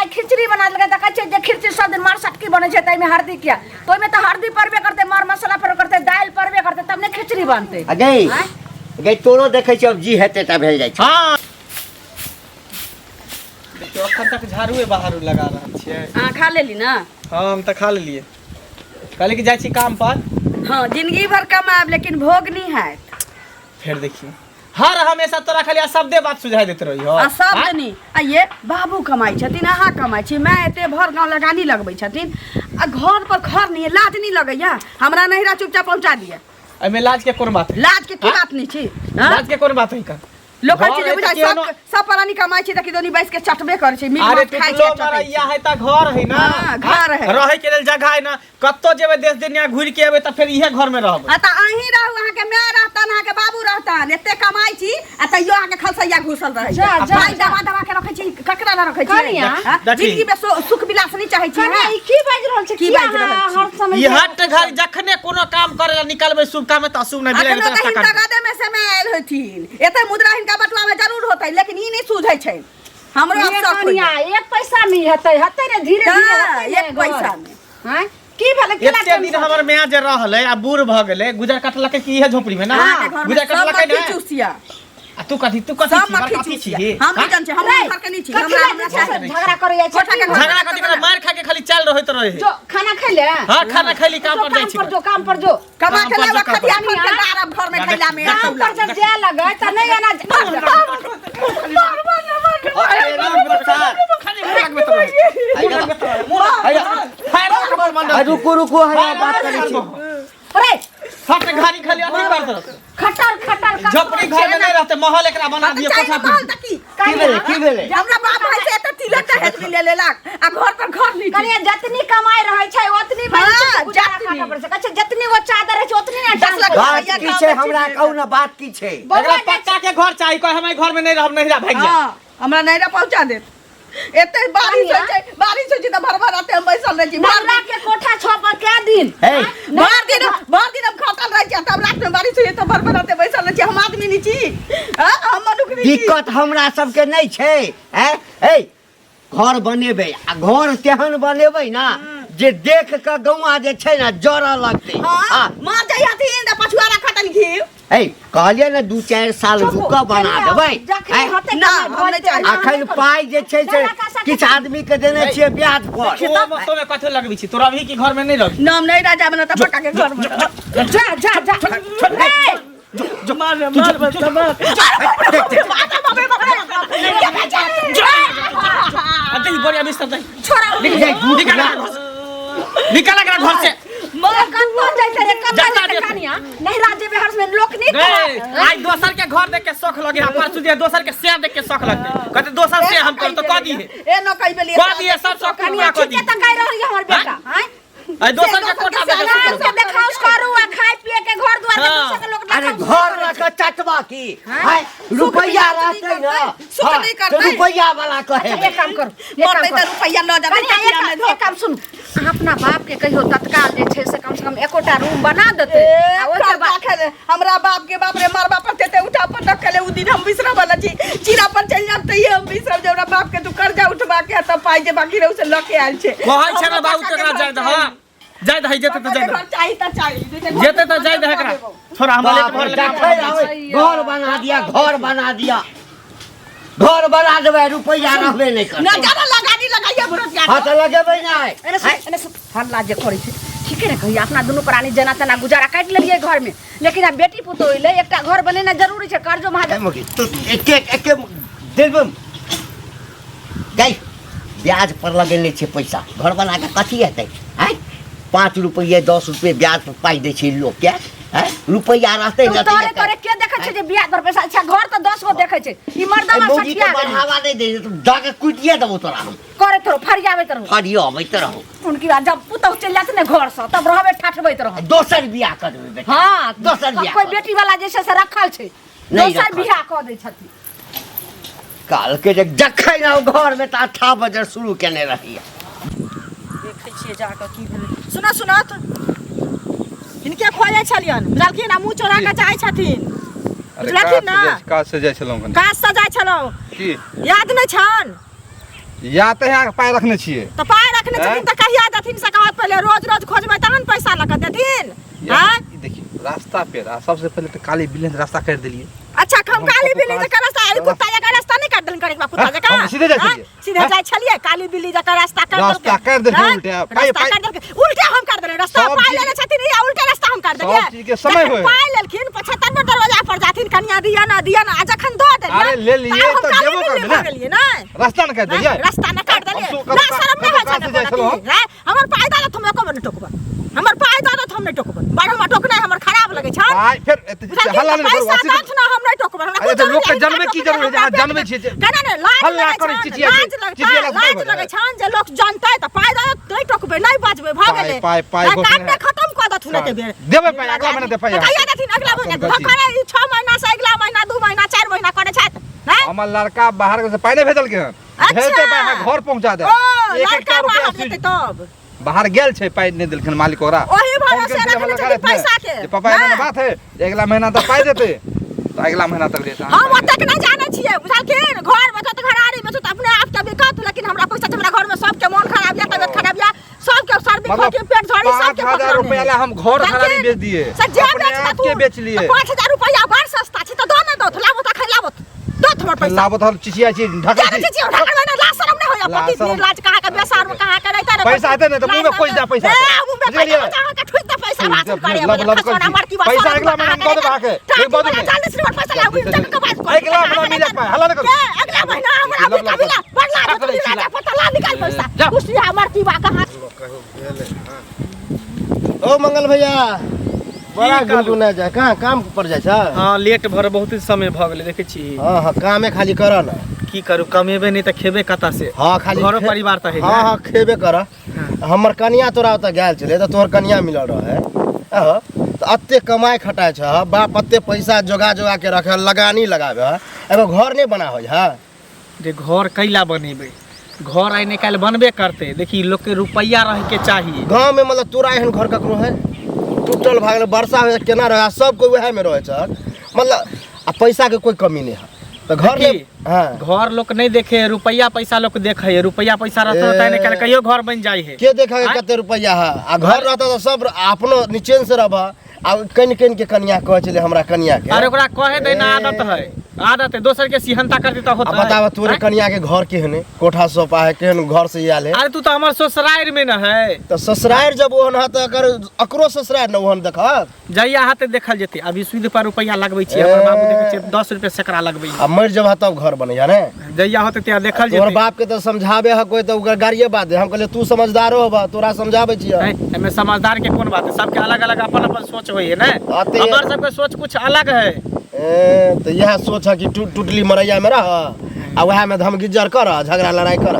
आई खिचड़ी बना लगे देखा छे जे खिचड़ी सब दिन मार सटकी बने छे तई में हल्दी किया तो में तो हल्दी परबे करते मार मसाला पर करते दाल परबे करते तब ने खिचड़ी बनते गई तोरो देखे छ अब जी हेते त भेल जाय छ हां देखियो अखन तक झाड़ूए बाहर लगा रहल छियै हां खा लेली ना हां हम त खा लेलिए कहले कि जाय छी काम पर हां जिंदगी भर कमाब लेकिन भोग नहीं है फिर देखिए हर हमेशा तोरा खाली शब्दे बात सुझाई देत रही हो शब्द नहीं आइए बाबू कमाई छथिन अहाँ कमाई छी मैं एते भर गांव लगानी लगबै छथिन आ घर पर खर नहीं लाज नहीं लगैया हमरा नहिरा चुपचाप पहुंचा दिया एमे लाज के कोन बात है लाज के की बात नहीं छी लाज के कोन बात है का लोग कहै छै बुझाइ सब परानी कमाई छै त कि दोनी बैस के चटबे कर छै मीट अरे खाइ तू मरैया है त घर है ना घर है रहे के लेल जगह है ना कत्तो जेबे देश दुनिया घुर के एबे त फिर इहे घर में रहब आ त अहीं रहू अहाँ के माय रहतन अहाँ के बाबू रहतन एते कमाई छी आ तइयो अहाँ के खलसैया घुसल रहै छै भाई दवा दवा के रखै छी ककरा न रखै छी जिंदगी में सुख विलास नहीं चाहै छी ई की बाज रहल छै की बाज रहल छै हर समय ई हट घर जखने कोनो काम करे ला निकलबे शुभ काम त अशुभ नहीं बिले त कहीं तगादे में से में आयल हथिन एते मुद्रा हिनका बटवा में जरूर होतै लेकिन ई नहीं सूझै छै हमरो अफसोस होइया एक पैसा में हेतै रे धीरे धीरे एक पैसा में हैं की भले केला एते दिन हमर माय जे रहले आ बूढ़ भ गेले गुजर कटलके की इहे झोपड़ी में ना गुजर कटलके ना चूसिया आ तू कथी कथी छी हम नहीं जान छै हम घर के नहीं छी हमरा झगड़ा करे जाय छै झगड़ा कथी करे मार खा के खाली चल रहत रहे जो खाना खैले हां खाना खैली काम पर जाय छी काम पर जो कमा के लावा खतिया पर के दारब घर में खैला में काम पर जब जाय लगे त नहीं आना रुको है बात करै छी अरे फट घानी खाली अथी कर दो खटर झोपड़ी घर में नहीं रहते महल एकरा बना दियो कोठा पर की भेले हमरा बाप भाई से एते तिलक हेत ले लेलक आ घर पर घर नहीं कनिया जतनी कमाई रहै छै ओतनी भाई गुजारा खा पर से कहै जतनी वो चादर है ओतनी ना 10 लाख बात की छै हमरा कहू ना बात की छै एकरा पक्का के घर चाहिए कोई हमारे घर में नहीं रहब नहिरा भाग जा हां हमरा नहिरा पहुंचा दे एते बारिश हो छै त भर आते हम बैसल रह छी मारला के कोठा छोपर के दिन भर दिन हम खटल रह छी तब रात में बारिश होय त भर आते बैसल रह छी हम आदमी नहीं छी हम मनुख नहीं छी दिक्कत हमरा सब के नहीं छै ए घर बनेबे आ घर तेहन बनेबे ना जे देख के गौवा जे छै ना जरा लगते हां मार जाय हथिन त पछुआरा खटल घी कहलिए ना 2-4 साल रुका बना देबै ना हम नहीं चाहे अखन पाई जे छै से किछ आदमी के देने छियै ब्याज पर तो में कथे लगबी छी तोरा भी की घर में नहीं रह नाम नहीं राजा बना त पक्का के घर में जा मार अति बढ़िया बिस्तर दे छोड़ा निकल घर से मगर कत्तो जाइते रे कत्तो कहानिया नहीं राज्य बिहार में लोक नहीं आज दोसर के घर देख के शौक लगे हम परसु जे दोसर के शेयर देख के शौक लगते कहते दोसर से हम कर तो क दी है ए न कहि बेली क दी है सब शौक पूरा कर दी त कहि रहल हमर बेटा हैं आई दोसर के कोठा के देखाओ करू आ खाय पिए के घर द्वार के दोसर के लोग अरे घर रख चटवा की है रुपया रहते ना सुख नहीं करते रुपया वाला कहे एक काम करू मोर त रुपया ल जाबे चटिया में धो काम सुन अपना बाप के कहियो तत्काल जे छै से कम एकोटा रूम बना देते आ ओइ के बाद हमरा बाप के बाप रे मार बाप तेते उठा पर रखले उ दिन हम बिसरा वाला छी चीरा पर चल जाब त ये हम बिसरा जे हमरा बाप के तू कर्जा उठवा के त पाई जे बाकी रह से लके आइल छे कहै छै ना बाबू तकरा जाय द हां जाय द जेते त जाय द चाहिए त चाहिए जेते त जाय द एकरा थोड़ा हमले घर बना दिया घर बना देबै रुपया रहबे नहीं कर ना ज्यादा लगानी लगाइए बुरत के हां त लगेबै नहीं एने फरला जे करै छै ठीके रे कहिया अपना दुनु प्राणी जना तना गुजारा काट लेलिए घर में लेकिन अब बेटी पुतो होइले एकटा घर बनेना जरूरी छै कर्जो महाजन तो एक देबम गई ब्याज पर लगेले छै पैसा घर बना के कथी हेतै हैं 5 रुपया 10 रुपया ब्याज पर पाई दै छै लोग के हैं रुपया रहतै न तोरे के देखै छै जे ब्याज पर पैसा अच्छा घर त 10 गो देखै छै ई मर्दवा सठिया बढ़ावा नहीं दे तो जाके कुटिया देबो तोरा हम करे तोरो फरियाबे त रहो उनकी बात जब पुतो चल जात ने घर से तब रहबे ठाठबैत रह दोसर बियाह कर देबे बेटा हां दोसर बियाह कोई बेटी वाला जैसे से रखल छै दोसर बियाह क दै छथि काल के जखै ना घर में त 8 बजे शुरू केने रहिए देखै छियै जाके की भेलै सुना त इनके खोजे छलियन बुझलखिन आ मुंह चोरा के जाय छथिन बुझलखिन ना काज से जाय छलौ काज से जाय छलौ की याद नै छन या तो यहाँ पाय रखने छिए तो पाय रखने छथिन त कहिया देथिन से कहत पहले रोज खोजबै तहन पैसा लगा देथिन। हां देखिए रास्ता पे सबसे पहले तो काली बिल्ली से रास्ता कर दिलिए। अच्छा हम काली बिल्ली जका रास्ता कुत्ता जका रास्ता नहीं काट देलन करे कुत्ता जका हम सीधे जाय छलिए सीधे जाय छलिए काली बिल्ली जका रास्ता कर देल उल्टे पाय उल्टे हम कर देले रास्ता पाय लेले छथिन या उल्टे रास्ता हम कर देलिए सब चीज के समय होय पाय लेलखिन 75 दरवाजा पर जाथिन कन्या दिया ना आ जखन दो दे अरे ले लिए तो देबो कर देलिए ना रास्ता न काट दिलिए रास्ता न काट देलिए ना शर्म नहीं होय छै हमर पाय दादा तुम एको बन टोकबा हमर पाय दादा हम नहीं टोकबा बारह में टोकना हमर खराब लगे छै पाय फिर हल्ला नहीं करू पैसा दाछ ना हम नहीं टोकबा अरे तो लोग के जन्मे की जरूरत है जन्मे छी केना ने हल्ला करे चिचिया लगे छान जे लोग जानतै त पाय दादा नहीं टोकबे नहीं बाजबे भ गेलै पाय काटने खत्म कर दथु ने के बेर देबे पाय अगला महीना दे पाय कहिया देथिन अगला महीना करे 6 महीना से अगला महीना 2 महीना 4 महीना करे छै नहीं हमर लड़का बाहर से पाय नहीं भेजल के भेजते पाय घर पहुंचा दे 1 रुपया देते तब बाहर गेल छै पाय नहीं देलखन मालिक ओरा ओही भाव से रखने पैसा के ये पापा ने बात है अगला महीना तक पाय देते तो अगला महीना तक देता हम ओतक नहीं जाने छिए बुझलखिन घर में तो घराड़ी में तो अपने आप के बिकत लेकिन हमरा पैसा हमरा घर में सब के मन खराब या तबियत खराब या सब के सर्दी खोखी पेट झड़ी सब के 5000 रुपया ला हम घर घराड़ी बेच दिए अपने आप के बेच लिए 5000 रुपया घर सस्ता छै तो दो न दो लाबो त खाइ लाबो दो हमर पैसा लाबो तो चिचिया छी ढका छी ढका में लाज शरम नहीं होया पति दिन लाज कहा के बेसार में कहा के रहता पैसा आते नहीं तो मुंह में कोई जा पैसा बुझलिए के ठुक दे पैसा वापस करे पैसा अगला महीना दे बाके एक बात नहीं 40 रुपया पैसा लाबो तक के बात कर अगला महीना मिले पाए हल्ला न कर अगला महीना हमरा मिला बदला पता ला निकाल पैसा कुछ हमर की बा कहां ओ मंगल भैया बड़ा गुनगुना जा कहाँ काम पर जाय छ हां लेट भर बहुत समय भ गेलै देखे छी हां हां कामे खाली कर न की करू कमेबे नहीं त खेबे कता से हां खाली घर परिवार त है हां हां खेबे कर हमर कन्या तोरा ओत गेल छले त तोहर कन्या मिलल रहे तो अत्ते कमाई खटाय छ बाप अत्ते पैसा जोगा जोगा के रखे लगानी लगाबे एगो घर नहीं बना हो है जे घर कैला बनेबे घर आइ निकाल बनबे करते देखी लोग के रुपया रह के चाहिए गांव में मतलब तोरा एहन घर ककरो है टूटल भाग वर्षा हो केना रहे सब कोई वह में रहे छ मतलब आ पैसा के कोई कमी नहीं है तो घर में हां घर लोग नहीं देखे रुपया पैसा लोग देखे है रुपया पैसा रहता है निकाल कहियो घर बन जाए है के देखे कते रुपया है आ घर रहता तो सब अपनो नीचे से रहबा आ कन के कन्या कह चले हमरा कन्या के अरे ओकरा कहे दे ना आदत है दोसर के सिहनता कर देता होता है बतावा तोरे कन्या के घर केहने कोठा सोपा है केहन घर से आले अरे तू तो हमर ससुराल में न है तो ससुराल जब ओहन है त अकर अकरो ससुराल न ओहन देखत जइया हाथे देखल जेते अभी सूद पर रुपया लगबै छी हमर बाबू देखे छै 10 रुपया सकरा लगबै आ मर जब तब घर बनैया ने जइया होते त्या देखल जेते तोर बाप के तो समझाबे है कोई तो ओकर गाड़िए बात है हम कहले तू समझदारो होबा तोरा समझाबे छियै एमे समझदार के कोन बात है सबके अलग-अलग अपन-अपन सोच होय है ना आते हमर सबके सोच कुछ अलग है तो यह सोच है कि टूटली मरैया में रह आ वह में धमगिज्जर कर झगड़ा लड़ाई कर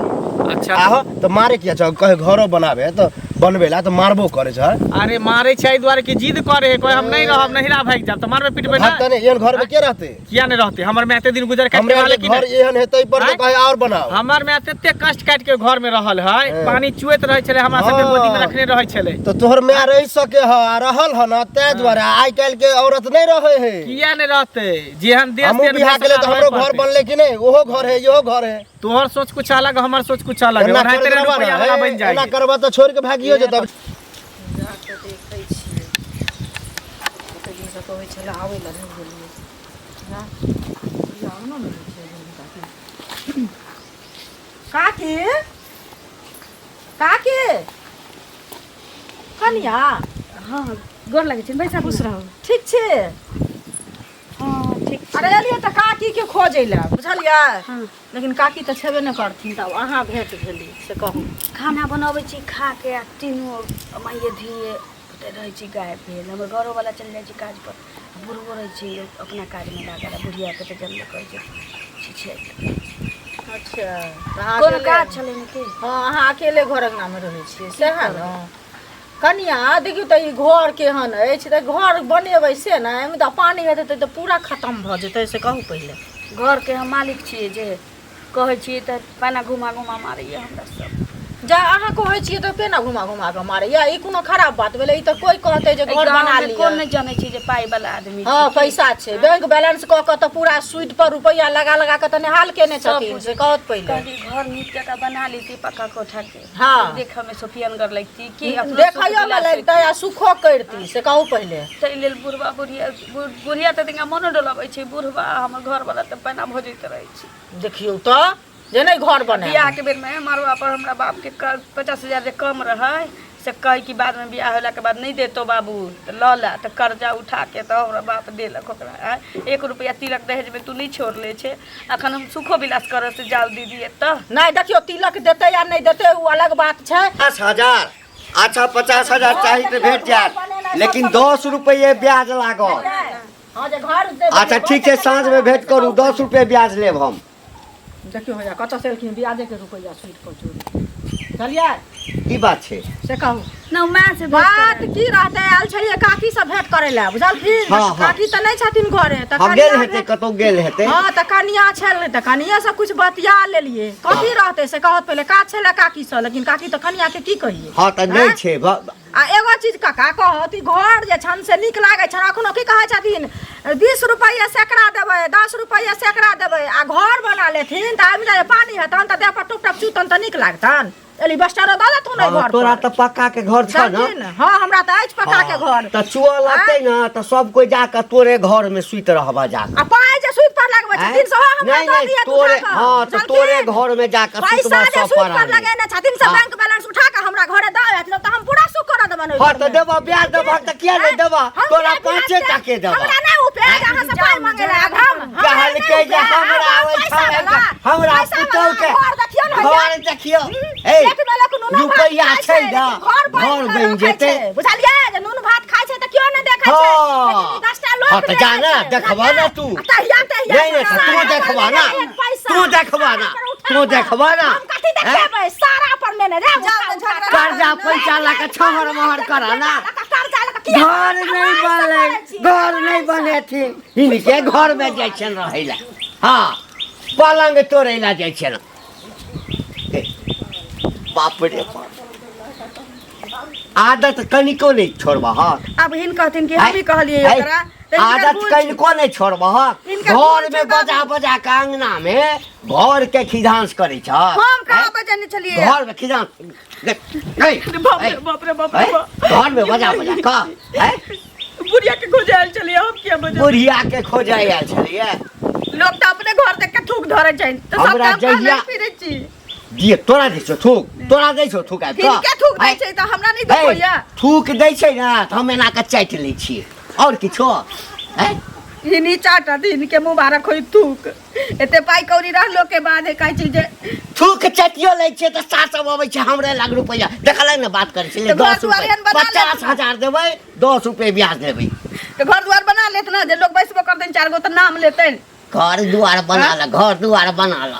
अच्छा आहो तो मारे किया छ कहे घरो बनाबे तो बनबेला तो मारबो करे छ अरे मारे छै द्वारे की जिद करे है कोई हम नहीं रहब नहिरा भाग जाब तो मारबे पिटबे ना भागता नहीं एहन घर में के रहते किया नहीं रहते हमर में एते दिन गुजर काट हमरे वाले वाले घर एहन हेतै पर तो कहे और बनाओ हमर में एते कष्ट काट के घर में रहल है पानी चुएत रहे छले हमरा सब के गोदी में रखने रहे छले तो तोहर में रह सके ह रहल ह न तै द्वारा आइ काल के औरत नहीं रहे है किया नहीं रहते जेहन देश हम बिहार के लिए तो हमरो घर बनले कि नहीं ओहो घर है यो घर है तोहर सोच कुछ अलग हमर सोच कुछ अलग है और तेरे रुपया वाला बन जाए ना करबा तो छोड़ के भागियो जे तब काकी काकी कनिया हाँ गोर लगे छै पैसा खुश रहो ठीक छे हाँ ठीक अरे एलिए त काकी के खोजै ला बुझलियै हाँ लेकिन काकी त छेबे न करथिन तब अहाँ भेंट भेली से कहू खाना बनाबै छी खा के आ तीनों माइए धिए रहै छी गाय भेल हमर घरो वाला चल जाइ छी काज पर बुढ़बो रहै छी अपना काज में लागल बुढ़िया के त जल्दी कहै छै छी अच्छा कोन काज छलै न के हाँ अहाँ अकेले घर अंगना में रहै छियै सएह न कनिया देखियो त ई घर केहन अछि त घर बनेबै से न एमे त पानी हेतै त पूरा खत्म भ जेतै से कहू पहिले घर के हम मालिक छियै जे कहै छियै त पाना घुमा घुमा मारैया हमरा सब जा अहाँ कहै छियै तऽ केना घुमा घुमा के मारे या ई कोनो खराब बात भेलै ई तऽ कोई कहतै जे घर बना लिया कोन नहीं जाने छी जे पाई वाला आदमी हां पैसा छै बैंक बैलेंस क के त पूरा सूद पर रुपया लगा लगा के त निहाल केने छथिन से कहत पहिले कभी घर नीक जगह बना लीती पक्का कोठा के हाँ। देख में सोफियन कर लगती कि देखैयो में लगतै आ सुखो करती से कहू पहिले तै लेल बुढ़वा बुढ़िया त तिनका मनो डोलाबै छै बुढ़वा हमर घर वाला त पैना भोजैत रहै छै देखियौ त जे नहीं घर बने बियाह के बेर में मरवा पर हमरा बाप के 50,000 जे कम रहे से कह कि बाद में बियाह होला के बाद नहीं देतो बाबू त ल ला त कर्जा उठा के त हमरा बाप देलक ओकरा 1 रुपया तिलक दहेज में तू नहीं छोड़ ले छे अखन हम सुखो विलास करे से जाओ दीदी त नहीं देखियो तिलक देते या नहीं देते वो अलग बात छै 50,000 अच्छा 50,000 चाहिए तो भेट जाए लेकिन 10 रुपये ब्याज लागत हां जे घर अच्छा ठीक है साँझ में भेंट करू 10 रुपये ब्याज लेब हम देखियो भैया कत से लेकिन ब्याजे के रुपया स्वीट पर चोरी चलिए की बात छै से कहू न मैं से बात की रहते आल छलिए काकी से भेंट करे ला बुझलखिन हाँ, हाँ। काकी त नहीं छथिन घरे त हम गेल हेते कतौ गेल हेते हां त कनिया छल त कनिया से कुछ बतिया लेलिए कथी रहते से कहत पहले का छले काकी से लेकिन काकी त कनिया के की कहिए हां त नहीं छै आ एगो चीज काका कहत ई घर जे छन से नीक लागे छन अखनो की कहै छथिन 20 रुपया सैकड़ा देबै 10 रुपया सैकड़ा देबै आ घर बना लेथिन त आदमी जे पानी हेतन त देह पर टुक टक चूतन त नीक लागतन एली बस्टर दादा तू नहीं घर तोरा त पक्का के घर छ न हां हमरा त अछि पक्का के घर त चुआ लगतै न त सब कोई जाके तोरे घर में सुइत रहबा जा आ पाए जे सुइत पर लगबै छथिन से हमरा नहीं दऽ नहीं दिए तोरे हां त तोरे घर में जाके पैसा सुतबा जे सब सुइत पर पर लगेने छथिन से बैंक बैलेंस उठा के हमरा घरे दऽ देथिन त हम पूरा सुख कर देबन हां त देबा ब्याज देबा त किया नहीं देबा तोरा 5 टके देबा हमरा नहीं उपे अहाँ से पाई मांगे ला हम कहल के जे हमरा आवे छै हमरा पुतौ के घर देखियो ए रुपया छै ना घर बन जेते बुझलिए जे नून भात खाइ छै त क्यों नहीं देखै छै लेकिन 10टा लोग हां त जाना देखबा ना तू नहीं नहीं तू देखबा ना तू देखबा ना हम कथी देखेबै सारा पर लेने रे कर्जा पैसा ला के छहर महर कराना कर्जा ला घर नहीं बने थी इनके घर में जाय छन रहैला हां पलंग तोड़ैला जाय छन बाप रे बाप आदत कनिको नहीं छोड़बा हां अब हिन कहथिन कि हम भी कहलिए एकरा आदत कनिको नहीं छोड़बा हां घर में बजा बजा के अंगना में घर के खिदांस करे छ हम कहां बजने छलिए घर में खिदांस बाप रे घर में बजा बजा का है बुढ़िया के खोजायल चलिए हम किया बजा बुढ़िया के खोजायल छलिए लोग त अपने घर देख के थूक धरे छै त सब हमरा काम जहिया कर फिरे छी दिए तोरा दै छौ थूक तोरा दै छौ थूक आबि हिनके थूक दै छै त हमरा नहीं देखोया थूक दै छै ना त हम एना के चाट लै छी और किछो है हिनी चाटा दिन के मुबारक होई थूक एते पाई कौड़ी रहलो के बाद कहै छी जे थूक चटियो लै छै त सात सब अबै छै हमरे लाख रुपया देखलै ना बात करै छै 10 रुपया 50,000 देबै 10 रुपया ब्याज देबै तो घर द्वार बना लेत ना जे लोग बैसबो करतन चार गो त नाम लेतन घर दुआर बना ला घर दुआर बना ला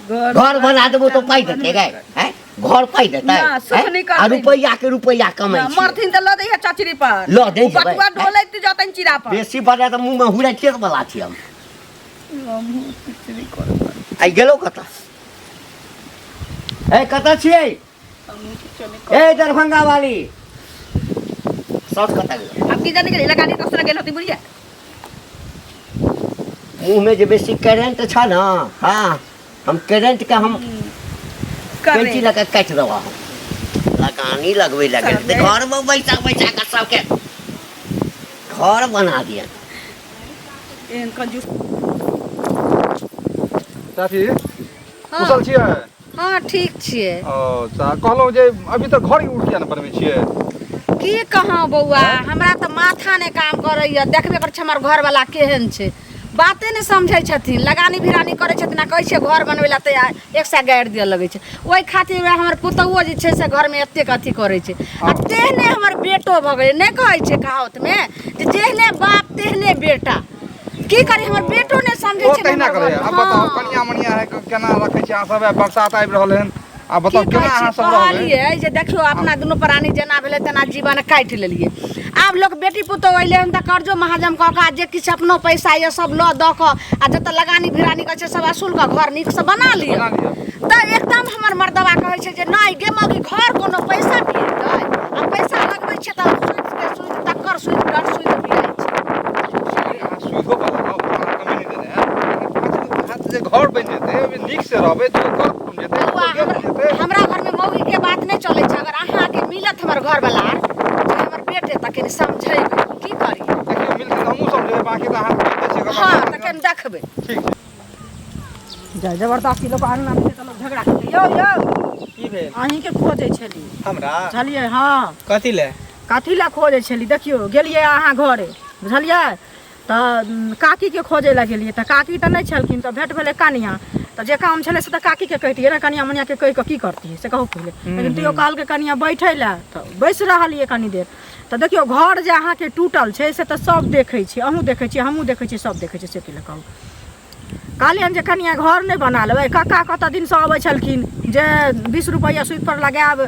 घर बना देबो तो पाई देते गए हैं घर पाई देते ना, सुख नहीं कर आ रुपया कमाई छै मरथिन त ल दै है चचरी पर ल दै छै पटुआ डोलैत जतन चिरा पर बेसी बजा त मुंह में हुरा केर वाला छी हम आई गेलो कता ए कता छियै ए दरभंगा वाली सब कता गेलो अब की जाने के लगा दी कसरा गेल होती बुढ़िया मुंह में जे बेसी करंट छ ना हां हम करंट के हम कैंची लगा काट देबा लगानी लगवे लगे घर में बैठा बैठा के सबके घर बना दिया एन कंजूस साथी कुशल छियै हाँ ठीक छियै अच्छा कहलहुँ जे अभी तक घर ही उठ किया न बनबै छियै की कहाँ बौआ हमरा तऽ माथा ने काम करैया देखबे कर छै हमर घर वाला केहन छै बाते ने समझै छथिन लगानी भिरानी करै छथिन आ कहै छै घर बनबै ला तैयार एक सा गाड़ि दिअ लगै छै ओहि खातिर हमर पुतौओ जे छै से घर में एतेक अथी करै छै आ तेहने हमर बेटो भऽ गेलै नहि कहै छै कहावत में जे जेहने बाप तेहने बेटा की करी हमर बेटो ने समझै छै तहिना करे अब बताओ कनिया मनिया है केना रखै छी अहाँ सब बरसात आबि रहल हन आ बताओ केना अहाँ सब रहबै कहलिए जे देखियो अपना दुनू प्राणी जेना भेलै तेना जीवन काटि लेलिए आब लोग बेटी पुतौह अइले हन त कर्जो महाजम कऽ के जे किछु अपनो पैसा ये सब लऽ दऽ कऽ आ जतऽ लगानी भिरानी करै छै सब असूल कऽ घर नीक से बना लिअ त एकदम हमर मर्दवा कहै छै जे नहीं गे मौगी घर कोनो पैसा भेटै आ पैसा लगबै छै त सुइत के सुइत तकर सुइत डर सुइत भेलै छै सुधो वाला ना कमी नहीं देने हैं हाथ जे घर बन जेते अभी नीक से रहबे तो घर बन जेते बउआ, हमरा घर में मौगी के बात नहीं चले छै अगर अहाँ के मिलत हमर घर वाला जे हमर बेटे तक के समझै की करी देखियो मिलते हमहू समझे बाकी तो हाथ में छै हां त के देखबै ठीक जबरदस्ती लोग अंगना में तो लोग झगड़ा करते यो की भेल अहीं के खोजै छली हमरा बुझलियै हाँ कथी ले कथी लए खोजै छली देखियो गेलियै अहाँ घरे बुझलियै तऽ काकी के खोजै लए गेलियै तऽ काकी तऽ नहि छलखिन तऽ भेट भेलै कनिया तऽ जे काम छलै से तऽ काकी के कहितियै ने कनिया मनिया के कहि कऽ की करतियै से कहू पहिले लेकिन तैयो कहलकै कनिया बैठै लए तऽ बैसि रहलियै कनी देर तऽ देखियो घर जे अहाँके टूटल छै से तऽ सब देखै छी अहूँ देखै छी हमहूँ देखै छी सब देखै छी से पहिले कहू कहलियनि जे कनिया घर नहि बना लेबै काका कतऽ दिनसँ अबै छलखिन जे 20 रुपैआ सूद पर लगायब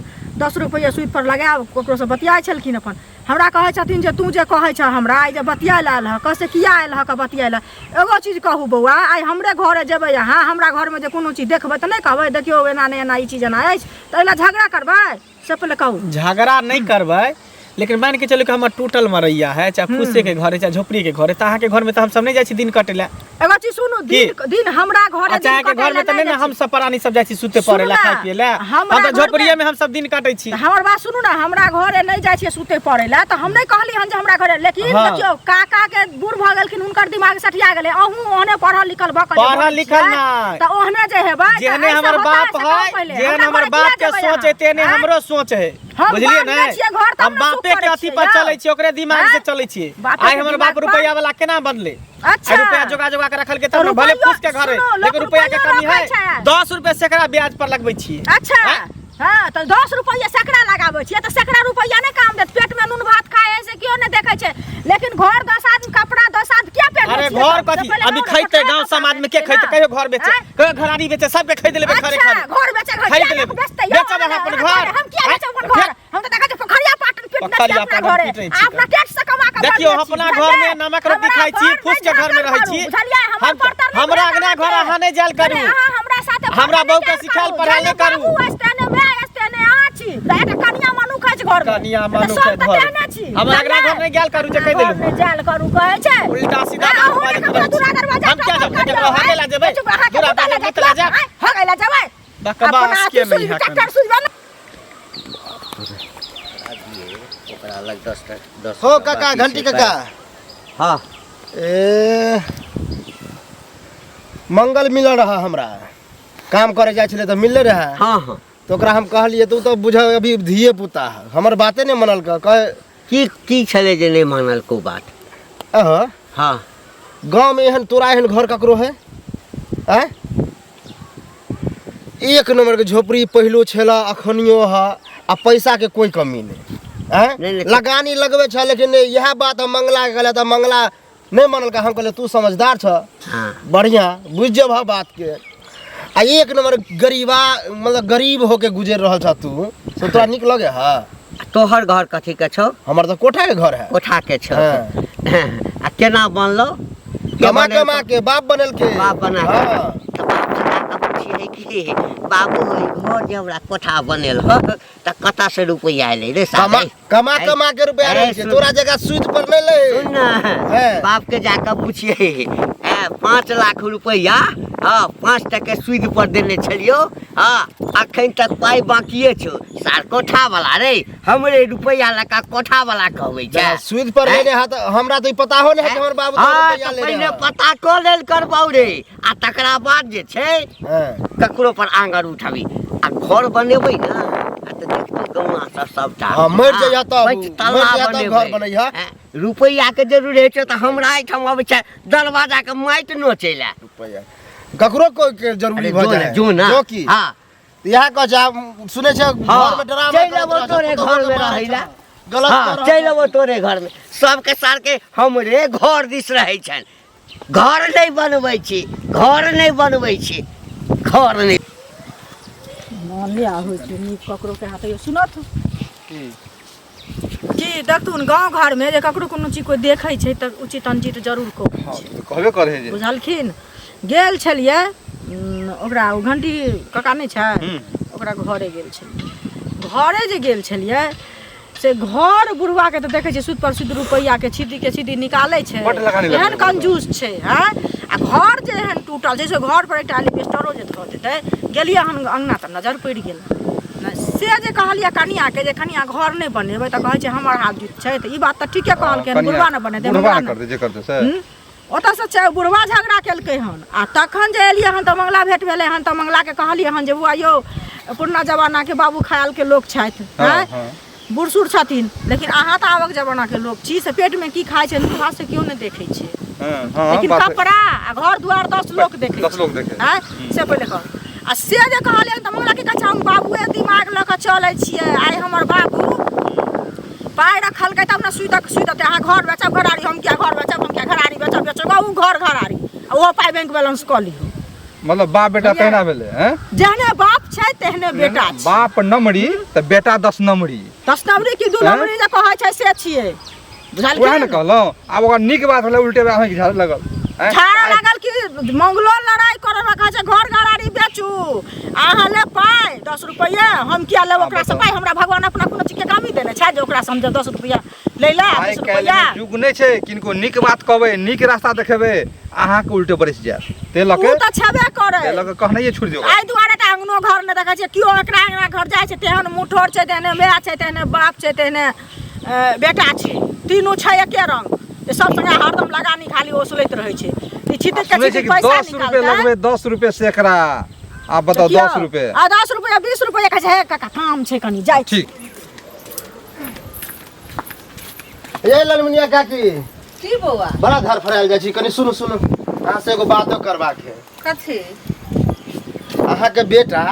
10 रुपैआ सूद पर लगायब ककरोसँ बतियाइ छलखिन अपन हमरा कहै छथिन जे तू जे कहै छह हमरा आइ जे बतियाइ लए आयल हँ कहै से किया आयल हँ बतियाइ लए एगो चीज कहू बौआ आइ हमरे घरे जेबै अहाँ हमरा घरमे जे कोनो चीज देखबै तऽ नहि कहबै देखियौ एना नहि एना ई चीज एना अछि तऽ एहि लए झगड़ा करबै से पहिले कहू झगड़ा नहीं करबै लेकिन मान के चलो कि हमर टूटल मरैया है चाहे फूसे के घर है चाहे झोपड़ी के घर है त अहाँ के घर में त हम सब नहीं जाय छी दिन कटे ला एगो चीज सुनू दिन हमरा घरे अच्छा के घर में त नहीं ना हम सब प्राणी सब जाय छी सुते पड़े ला खाए पिए ला हम त झोपड़िया में हम सब दिन काटै छी हमर बात सुनू ना हमरा घरे नहीं जाय छी सुते पड़े ला त हम नहीं कहली हन जे हमरा घरे लेकिन देखियो काका के बूढ़ भ गेलखिन हुनकर दिमाग सठिया गेलै अहू ओहने पढ़ल लिखल भ के पढ़ल लिखल ना त ओहने जे हेबै जेहने हमर बाप है जेहने हमर बाप के सोच है तेने हमरो सोच है बुझलिए ना हम बापे के अथी पर चलै छी ओकरे दिमाग से चलै छी आइ हमर बाप रुपैया वाला केना बनले अच्छा रुपया जोगा जोगा के रखल के तब भले फूस के घर है लेकिन रुपया के कमी है 10 रुपया सैकड़ा ब्याज पर लगबै छी अच्छा हां त 10 रुपया सैकड़ा लगाबै छी त सैकड़ा रुपया नहीं काम देत पेट में नून भात खाए ऐसे क्यों नहीं देखै छै लेकिन घर 10 आदमी कपड़ा 10 आदमी क्या पेट अरे घर कथी अभी खैते गांव समाज में के खैते कहियो घर बेचे कहियो घरानी बेचे सब के खरीद लेबे घरे खरीद घर बेचे घर खरीद लेबे बेचब अपन घर हम क्या बेचब अपन घर हम तो देखा छै पोखरिया पाटन फिटनेस अपना घरे अपना टैक्स से कमा के देखियो अपना घर में नमक रोटी खाई छी फूस के घर में रहै छी हमरा अगना घर अहाँ नहीं जाल करू हमरा साथे हमरा बहु के सिखाल पढ़ाले करू कनिया मनुख है घर कनिया मनुख है घर हम अगना घर नहीं जाल करू जे कह देलू नहीं जाल करू कहै छै उल्टा सीधा हम क्या जब के हो गेला जेबै दूरा पर निकला जा हो गेला जेबै बकवास के नहीं है ट्रैक्टर सुझबा ओकरा लग 10 हो काका घंटी काका हाँ ए मंगल मिल रहा हमरा काम करे जाय छले त मिलले रहा हाँ हाँ तो ओकरा हम कहलिए तू तो बुझ अभी धिये पुता है हमर बाते नहीं मनल कहे की छले जे नहीं मानल को बात हाँ गांव में एहन तोरा एहन घर ककरो है एक नंबर के झोपड़ी पहलो छला अखनियो है आ पैसा के कोई कमी नहीं लगानी लगवे छ लेकिन यह बात हम मंगला के कहले त मंगला नहीं मनल का हम कहले तू समझदार छ बढ़िया बुझ जब बात के आ एक नंबर गरीबा मतलब गरीब होके गुजर रहल छ तू तो तोरा निक लगे है तोहर घर कथी के छौ हमर तो कोठा के घर है कोठा के छौ आ केना बनलो कमा कमा के बाप बनल के बाप बना के बाप से पूछिए कि बाबू घर जे हमरा कोठा बनेल हो त कता से रुपया आइले रे साहब कमा कमा के रुपया आइले छै तोरा जगह सूद पर नहीं ले सुन ना बाप के जाके पूछिए 5 लाख रुपया हाँ 5 टके सूद पर देने छलियो हाँ अखन तक पाई बाकिए छो सार कोठा वाला रे हमरे रुपया लका कोठा वाला कहबै छै सूद पर लेने हाथ हमरा तो पता हो नहीं है कि हमर बाबू रुपया ले पहले पता क लेल करबौ रे आ तकरा बाद जे छै ककरो पर आंगर उठाबी आ घर बनेबै ना त देखतो गौना सब सबटा हां मर जइया त घर बनैया रुपया के जरूर है त हमरा एठाम अबै छै दरवाजा के माइट नो चैला रुपया ककरो को के जरूरी भ जाय जो की हां यह कह जा सुने छै घर में ड्रामा चैलबो तोरे घर में रहैला गलत हां चैलबो तोरे घर में सब के सार के हमरे घर दिस रहै छै घर नहीं बनबै छी घर नहीं मन लिया हो छै नी ककरो के हाथ सुनत जी देखथुन गांव घर में जे ककरो कोनो चीज कोई देखै छै त उचित अनुचित जरूर कहबै कहबे करे जे बुझलखिन गेल छलिए ओकरा ओ घंटी कका नहीं छै ओकरा घरे गेल छलियै घरे जे गेल छलियै से घर बुढ़वा के तऽ देखै छै सुद पर सुद रुपैया के छीटी निकालै छै एहन कंजूस छै हैं आ घर जे एहन टूटल छै से घर पर एकटा एलिबेस्टरो जे धऽ देतै गेलियै हन अंगना तऽ नजर पड़ि गेल से जे कहलियै कनिया के जे कनिया घर नहीं बनेबै तऽ कहै छै हमर हाथ जुत छै तऽ ई बात तऽ ठीके कहलकै बुढ़वा ने बनेतै ओतऽ से बुढ़वा झगड़ा केलकै हन आ तखन जे एलियै हन तऽ मंगला भेट भेलै हन तऽ मंगला के कहलियै हन जे बुआ यौ पुरना जमाना के बाबू ख्याल के लोग छथि हैं बूढ़ सूढ़ छथिन लेकिन अहाँ तऽ आबक जमाना के लोग छी से पेट में की खाइ छै मुखा से क्यों नहीं देखै छै लेकिन कपड़ा आ घर दुआर 10 लोग देखै हैं से पहिले कह आ से जे कहलियै तऽ मंगला के कहै छै हम बाबूए दिमाग लऽ कऽ चलै छियै आइ हमर बाबू पाइ रखलकै तब ने सुइदत अहाँ घर बेचब घरारी हम क्या घर बेचब हम क्या घरारी बेचब उ घर घरारी आ ओहो पाइ बैंक बैलेंस कऽ लियो मतलब बाप बेटा तहिना भेलै हैं जेहने बाप छै तेहने बेटा छै बाप नमरी तऽ बेटा 10 नमरी की 2 नंबरी जे कहै छै से छियै बुझल ओहे ने कहलौं आब ओकर नीक बात भेलै उल्टे आँखि झाड़ लगल झाड़ा लागल कि मंगलो लड़ाई करऽ कहै छै घर घरारी बेचू अहाँ ले पाइ 10 रुपैया हम किया लेब ओकरा से पाइ हमरा भगवान अपना कोनो चीज के कामी देने छै जे ओकरा समझ 10 रुपैया ले ला 10 रुपैया युग नहीं छै किनको नीक बात कहबै नीक रास्ता देखेबै अहाँ के उल्टे बरस जायत ते लके उ त छबे करे ते लके कहनाइए छोड़ दियौ आइ दुआरे त अंगनो घर ने देखै छै कियो एकरा अंगना घर जाइ छै तेहन मुठोर छै तेहने माय छै तेहने बाप छै तेहने बेटा छै तीनों छै एके रंग ते सब संगे हरदम लगानी खाली ओसलैत रहै छै ई छिटे के पैसा 10 रुपए लगबे 10 रुपए सेकरा आप बताओ 10 रुपए आ 10 रुपया 20 रुपया कहै छै काका काम छै कनी जाइ ठीक ए ललमुनिया काकी की बौआ बड़ा घर फरायल जाइ छी कनी सुनु अहाँ से एगो बातो करबाक है कथी अहाँ के बेटा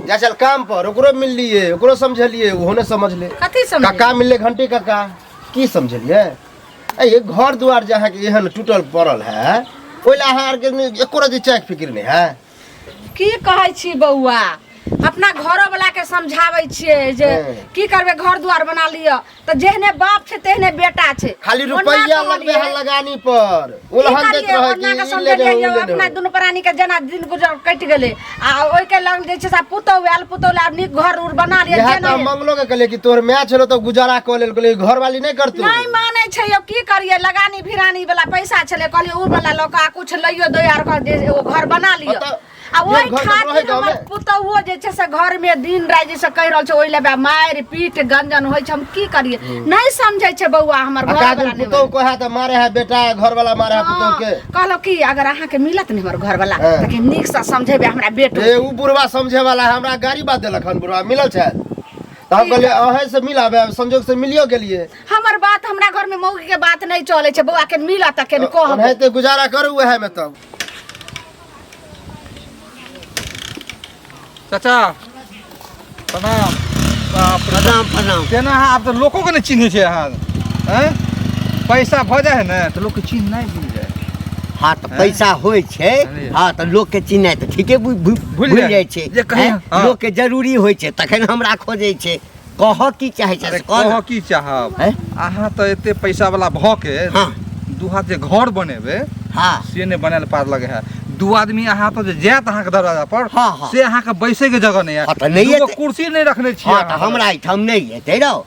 जा चल काम पर ओकरो मिललिए ओकरो समझलिए ओहो ने समझ ले कथी समझ काका मिलले घंटी काका की समझलिए ये घर दुआर जे अहाँ के एहन टूटल पड़ल है ओइला अहाँ आर के एको रति चैक फिक्र नहीं है की कहै छी बौआ अपना घरो वाला के समझाबै छियै जे की करबे घर द्वार बना लियो त जेहने बाप छै तेहने बेटा छै खाली रुपैया लगबे है लगानी पर उलहन देत रहे कि अपना दुनु प्राणी के जना दिन गुजर कट गेले आ ओइ के लग जे छै सा पुतौ आल पुतौ ला नीक घर उर बना लियो जेना मंगलो के कहले कि तोर मैच छलो तो गुजारा क लेल कहले घर वाली नहीं करतू नहीं माने छै यो की करिए लगानी भिरानी वाला पैसा छले कहलिए उ वाला लोका कुछ लइयो दो यार कर दे वो घर बना लियो आ ओइ खातिर हमर पुतौओ जे छै से घर में दिन रात जैसे कह रहल छै ओइ लेबे मार पीट गंजन होय छै हम की करिए नहीं समझै छै बौआ हमर घर वाला पुतौ कोहा त मारे है बेटा घर वाला मारे है पुतौ के कहलो की अगर अहाँ के मिलत न हमर घर वाला त के नीक से समझेबे हमरा बेटो ए उ बुढ़वा समझे वाला हमरा गाड़ी बात देलक हन बुढ़वा मिलल छै त हम कहले अहे से मिलाबे संजोग से मिलियो गेलिए हमर बात हमरा घर में मौगी के बात नहीं चले छै बौआ के मिला त के कहब है त गुजारा करू उहे में तब चाचा प्रणाम प्रणाम केना आप तो लोगों के नहीं चिन्हे छे अहाँ हैं पैसा भ जाए ना तो लोग के चिन्ह नहीं भूल जाए हाँ तो पैसा होय छै हाँ तो लोग के चिन्ह तो ठीके भूल जाय छै लोग के जरूरी होय छै तखन हमरा खोजै छै कह की चाहे छै कह की चाहब अहाँ तो एते पैसा वाला भ के दू हाथ जे घर बनेबे हाँ से ने बनाल पार लगे है दू आदमी अहाँ तो जात अहाँ के दरवाजा पर से अहाँ के बैसे के जगह नहीं है कुर्सी नहीं रखने छी हमरा एठाम नहीं हेतै रौ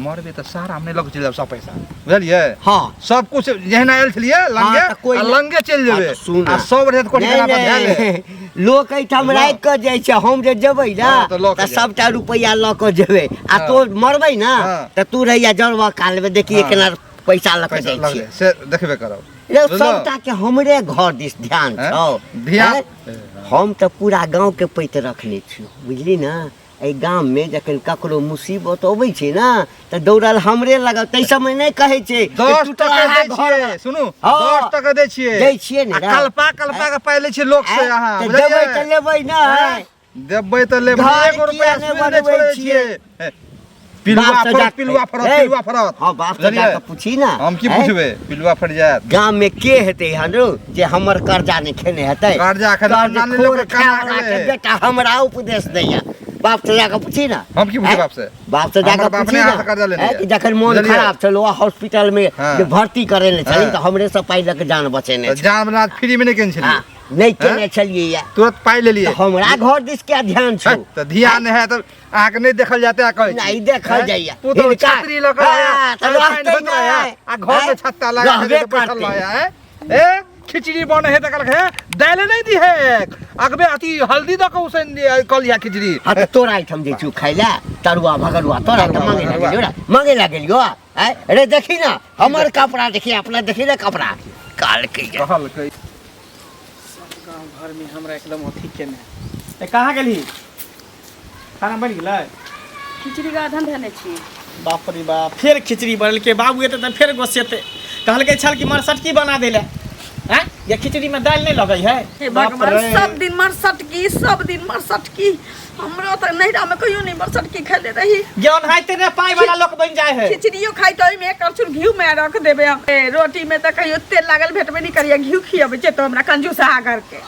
मरबे तो सारा हमने लग चल जाब सब पैसा बुझलिए हां सब कुछ जेहना आयल छलिए लंगे चल जेबे आ सब रेत कोठी बना पर ध्यान लोक एठाम राख के जाय छै हम जे जेबै ना त सबटा रुपैया ल के जेबै आ तो मरबै ना त तू रहिया जरवा काल में देखिए केना पैसा ल के जाय छै से देखबे करब सबटा के हमरे घर दिस ध्यान छौ ध्यान हम तो पूरा गांव के पैत रखने छी बुझली ना ए गांव में जखन ककरो मुसीबत होबै छै ना त दौड़ल हमरे लगा तै समय नहीं कहै छै 10 टका दै छियै सुनु 10 टका दै छियै ने कल्पा के पाइ लै छियै लोक से अहाँ देबै त लेबै ना देबै त लेबै 1 रुपया नहीं छोड़ै छियै पिलुआ फरत हां बाप से जाके पूछी ना हम की पूछबे पिलुआ फट जात गांव में के हेतै हनो जे हमर कर्जा नहीं खेने हेतै कर्जा नानी लोग के बेटा हमरा उपदेश दैया बाप से जाके पूछी ना हम की पूछे बाप से जाके पूछी ना कि जखन मन खराब छलो हॉस्पिटल में जे भर्ती करे ले छली त हमरे से पाइ लक जान बचेने जान बना फ्री में नहीं केन छली नहीं केने छलिए या तुरंत पाई ले लिए तो हमरा घर दिस के ध्यान छौ तो ध्यान है तो आंख नहीं देखल जाते आ कहे नहीं देखल जाइया तू तो छतरी लगा है आ घर में छत्ता लगा के बैठल है ए खिचड़ी बने है तकल है दाल नहीं दी है अगबे अति हल्दी द को उसे कल या खिचड़ी हां तो तोरा आइटम जे छु खाइला तरुआ भगरुआ तोरा त मांगे लागलियो अरे देखी ना हमर कपड़ा देखी अपना देखी ना कपड़ा काल के कहल के गांव घर में हमरा एकदम अथी केने ए कहां गेली खाना बन गेलै खिचड़ी का आधा धने छी बाप रे बाप फिर खिचड़ी बनल के बाबू एते त फिर गोसेते कहल के छल कि मरसटकी बना देले हैं ये खिचड़ी में दाल नहीं लगई है हे भगवान सब दिन मरसट की हमरा त नैरा में कहियो नहीं मरसट की खेले रही ज्ञान है तेरे पाई वाला लोग बन जाए है खिचड़ियो खाई तो में करछुर घी में रख देबे हम रोटी में त कहियो तेल लागल भेटबे नहीं करिया घी खियाबे जे तो हमरा कंजूस आ करके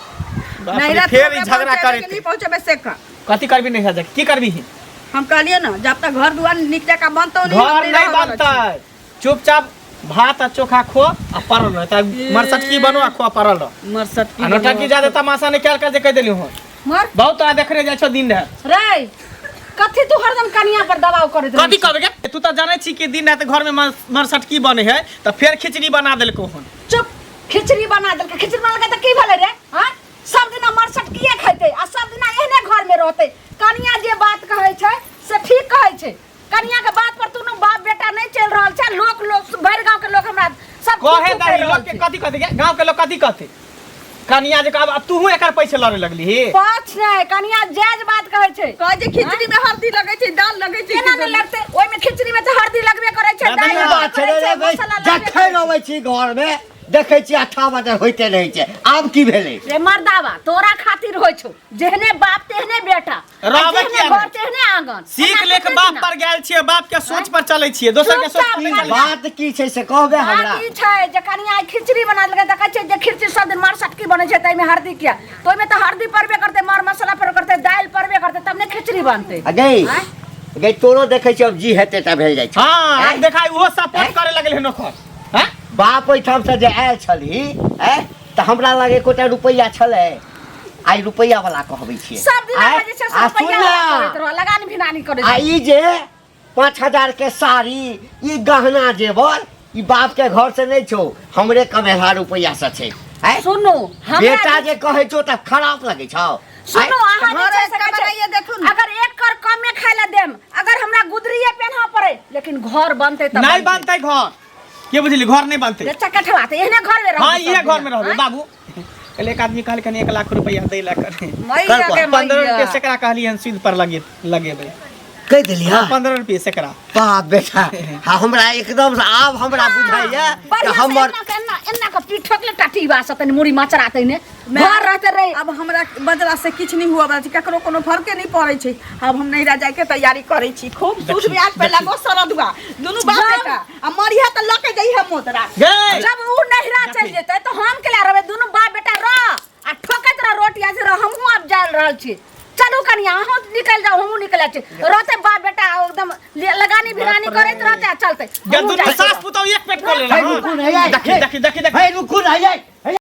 नैरा फिर ई झगड़ा करे नहीं पहुंचबे से का कथी करबी नहीं है की करबी हम कहलिए ना जब तक घर दुआर नीचे का बनतो नहीं घर नहीं बनता चुपचाप भात आ चोखा खो आ परल रह त मरसटकी बनो आ खो परल रह मरसट की नौटंकी ज्यादा तमाशा निकाल कर जे कह देली हो मर बहुत तो देखरे जाय छो दिन है रे कथी तू हरदम कनिया पर दबाव करत कथी कहबे के तू त जाने छी कि दिन रात घर में मरसटकी बने है त फिर खिचड़ी बना देलको हन चुप खिचड़ी बना देलके खिचड़ी बना के त की भेले रे हां सब दिन मरसटकिए खैते आ सब दिन एहने घर में रहते कनिया जे बात कहै छै से ठीक कहै छै कनिया के बात पर तू बाप बेटा नहीं चल रहल छै लोग भर गांव के लोग हमरा सब कहे दही लोग के कथी कहते गांव के लोग कथी कहते कनिया जे अब तू एकर पैसे लड़े लगली पाछ नहीं कनिया जायज बात कहै छै कह जे खिचड़ी में हल्दी लगे छै दाल लगे छै केना नहीं लगते ओइ में खिचड़ी में त हल्दी लगबे करे छै दाल बात छै रे भाई जखै रहै छी घर में देखै छी 8 बजे होइते रहै छै आब की भेलै रे मर्दावा तोरा खातिर होय छौ जेहने बाप तेहने बेटा रहबे किया घर तेहने आंगन सीख ले के बाप पर गेल छिए बाप के सोच पर चलै छिए दोसर के सोच पर चलै बात की छै से कहबे हमरा बात ई छै जे कनिया खिचड़ी बना देलकै त कहै छै जे खिचड़ी सब दिन मरसटकी बनै छै तै में हल्दी किया तो ओइ में त हल्दी परबे करते मर मसाला पर करते दाल परबे करते तब ने खिचड़ी बनते गई तोरो देखै छी अब जी हेते त भेल जाइ छै हां देखाई वो सपोर्ट करे लगल है नखर हैं बाप ओइठाम से जे आयल छली त हमरा लगे कोटा रुपैया छलै आई रुपैया वाला कहबै छियै सब दिन जे छै सब रुपैया करैत रह लगानी भिनानी करे आ ई जे 5000 के साड़ी ई गहना जेवर ई बाप के घर से नहीं छौ हमरे कमेहा रुपैया से छै सुनो बेटा जे कहै छौ त खराब लगे छौ सुनो अहाँ जे छै बनाइए देखू अगर एक कर कम में खाय ला देम अगर हमरा गुदरिये पहना पड़े लेकिन घर बनते त नहीं बनते घर के बुझली घर नहीं बनते रे चकठवा त एहने घर में रह हां ये घर में रहबे बाबू कल एक आदमी कहल कन 1 लाख रुपया दे ला कर मैया के 15 रुपया सेकरा कहली हन सीध पर लगेबे कह देली हां 15 रुपया सेकरा बाप बेटा हां हमरा एकदम से आब हमरा बुझाइया त हमर एन्ना के पीठ ठोकले टाटी बास तनी मुड़ी मचराते ने घर रहते रे अब हमरा बजरा से किछ नहीं हुआ बाजी ककरो कोनो फर्क नहीं पड़े छै अब हम नैरा जाय के तैयारी करै छी खूब सूट ब्याज पे लागो सरदुआ दुनु बाप बेटा आ मरिया त लके जई हम मोतरा जब उ नहिरा चल जेते तो हम केला रहबे दुनु बाप बेटा रह आ ठोकत रह रोटी आज रह हमहु अब जाल रहल छी चलू कनिया अहाँ निकल जाओ हमहु निकल छी रहते बाप बेटा एकदम लगानी भिरानी करैत रहते चलते दुनु सास पुतौ एक पेट कर ले देखी देखी देखी देखी रुकू ना